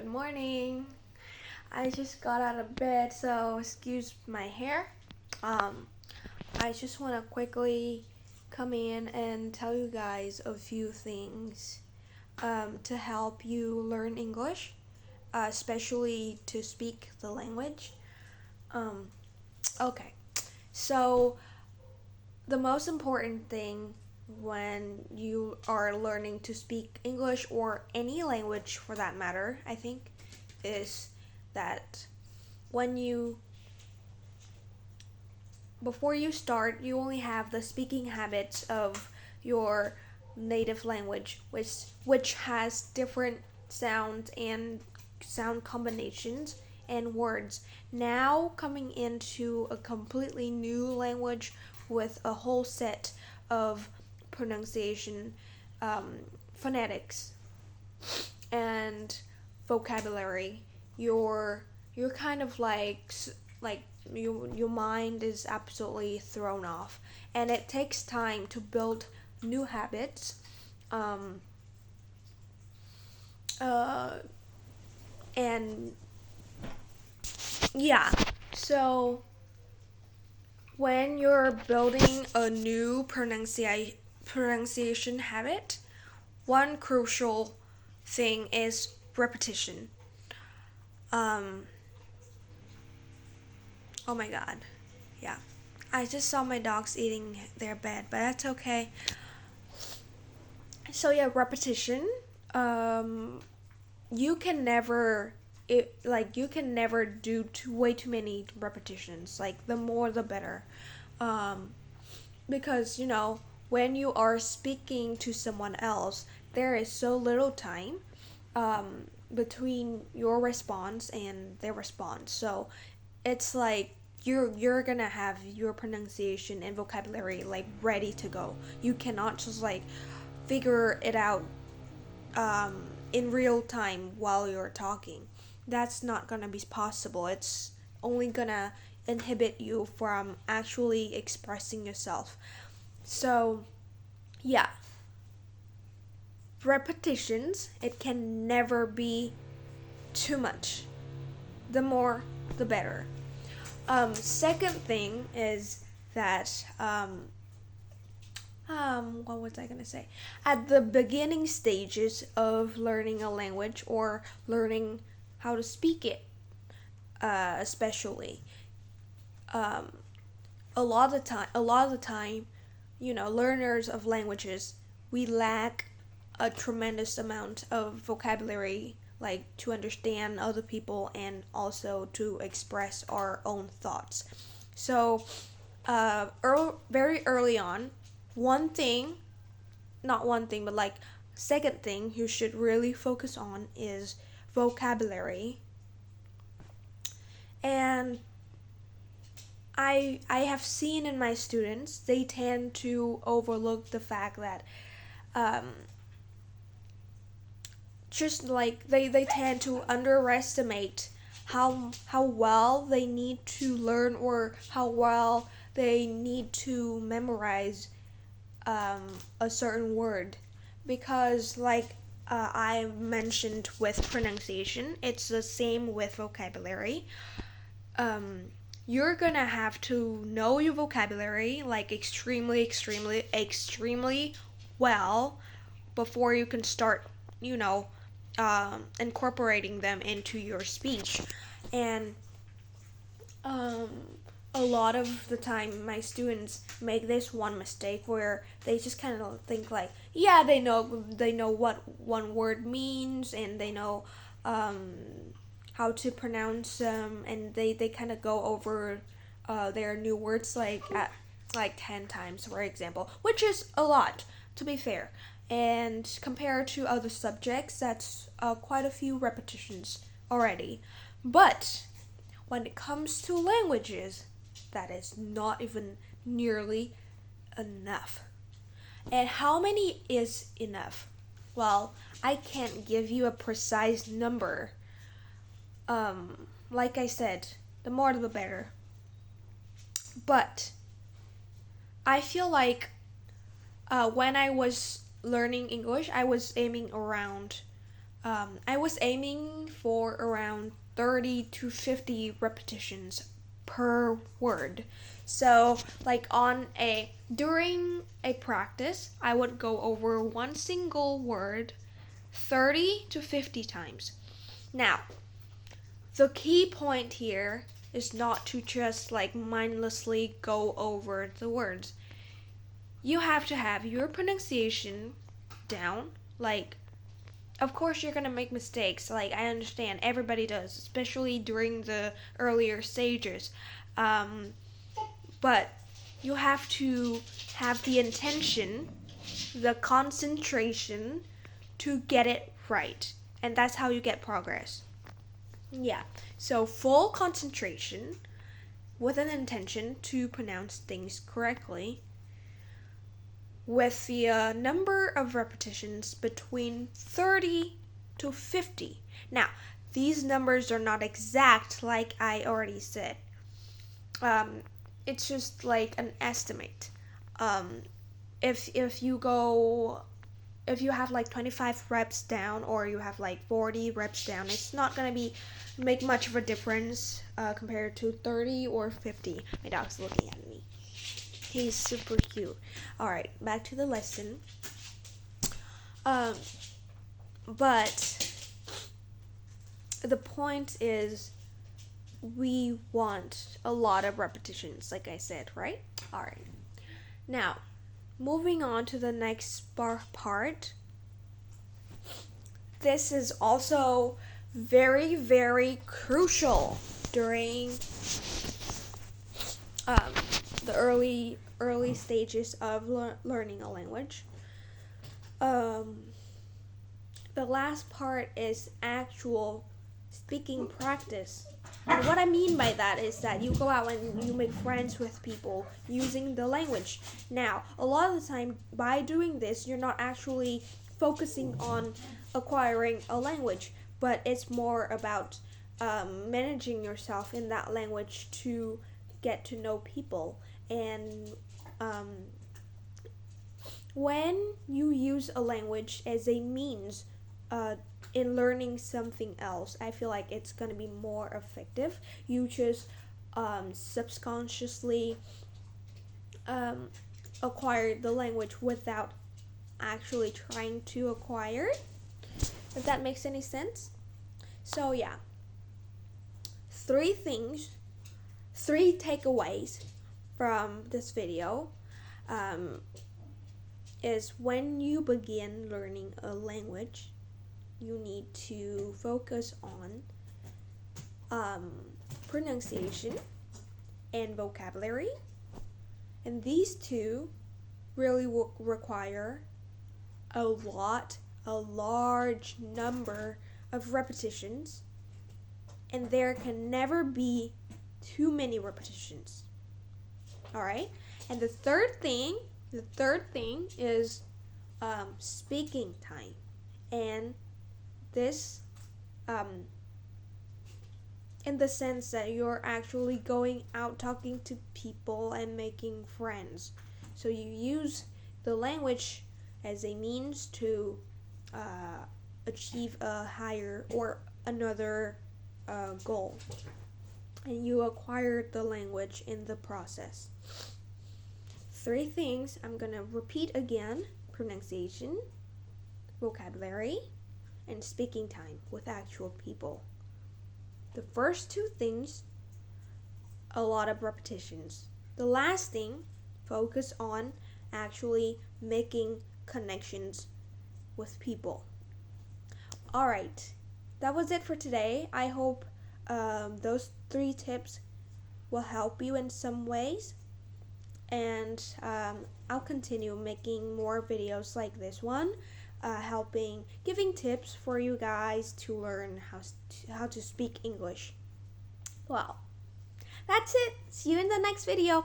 Good morning. I just got out of bed, so excuse my hair. Um, I just want to quickly come in and tell you guys a few things to help you learn English, especially to speak the language. Um, okay, so the most important thing when you are learning to speak English or any language for that matter, I think, is that when you before you start, you only have the speaking habits of your native language, which has different sounds and sound combinations and words. Now coming into a completely new language with a whole set of pronunciation, phonetics, and vocabulary, you're kind of like your mind is absolutely thrown off, and it takes time to build new habits. Um, uh, and yeah, so when you're building a new pronunciation habit, one crucial thing is repetition. Um, oh my god. Yeah. I just saw my dogs eating their bed, but that's okay. So yeah, repetition. Um, you can never you can never do way too many repetitions. Like the more the better. Um, because when you are speaking to someone else, there is so little time between your response and their response. So it's like you're gonna have your pronunciation and vocabulary like ready to go. You cannot just like figure it out in real time while you're talking. That's not gonna be possible. It's only gonna inhibit you from actually expressing yourself. So yeah, repetitions, it can never be too much. The more the better. Second thing is that what was I gonna say? At the beginning stages of learning a language or learning how to speak it, especially, um, a lot of the time, learners of languages, we lack a tremendous amount of vocabulary, like to understand other people and also to express our own thoughts. So, very early on, one thing, not one thing, but like second thing you should really focus on is vocabulary. And I have seen in my students they tend to overlook the fact that um, just like they tend to underestimate how well they need to learn or how well they need to memorize a certain word, because I mentioned with pronunciation, it's the same with vocabulary. um, you're gonna have to know your vocabulary like extremely well before you can start, you know, incorporating them into your speech. And um, a lot of the time, my students make this one mistake where they just kind of think like, yeah, they know what one word means, and they know um, how to pronounce them, and they kind of go over their new words like 10 times, for example, which is a lot, to be fair. And compared to other subjects, that's quite a few repetitions already. But when it comes to languages, that is not even nearly enough. And how many is enough? Well, I can't give you a precise number. Like I said, the more the better. But I feel like when I was learning English, I was aiming around I was aiming for around 30 to 50 repetitions per word. So, like during a practice, I would go over one single word 30 to 50 times. Now, the key point here is not to just like mindlessly go over the words. You have to have your pronunciation down. Like, of course, you're gonna make mistakes. Like, I understand everybody does, especially during the earlier stages. But you have to have the intention, the concentration to get it right. And that's how you get progress. Yeah, so full concentration with an intention to pronounce things correctly with the number of repetitions between 30 to 50. Now, these numbers are not exact, like I already said. It's just like an estimate. Um, if you have like 25 reps down or you have like 40 reps down, it's not gonna make much of a difference compared to 30 or 50. My dog's looking at me. He's super cute. All right, back to the lesson. But the point is, we want a lot of repetitions, like I said, right? All right. Now, moving on to the next part. This is also very, very crucial during the early stages of learning a language. The last part is actual speaking practice. And what I mean by that is that you go out and you make friends with people using the language. Now, a lot of the time, by doing this, you're not actually focusing on acquiring a language, but it's more about managing yourself in that language to get to know people. And when you use a language as a means in learning something else, I feel like it's going to be more effective. You just subconsciously acquire the language without actually trying to acquire it, if that makes any sense. So yeah, three takeaways from this video is when you begin learning a language, you need to focus on pronunciation and vocabulary. And these two really will require a large number of repetitions. And there can never be too many repetitions. All right? And the third thing is speaking time. And this in the sense that you're actually going out talking to people and making friends. So you use the language as a means to achieve a higher or another goal. And you acquire the language in the process. 3 things I'm going to repeat again: pronunciation, vocabulary, and speaking time with actual people. The first 2 things, a lot of repetitions. The last thing, focus on actually making connections with people. Alright, that was it for today. I hope those 3 tips will help you in some ways. And I'll continue making more videos like this one, giving tips for you guys to learn how to speak English. Well, that's it. See you in the next video.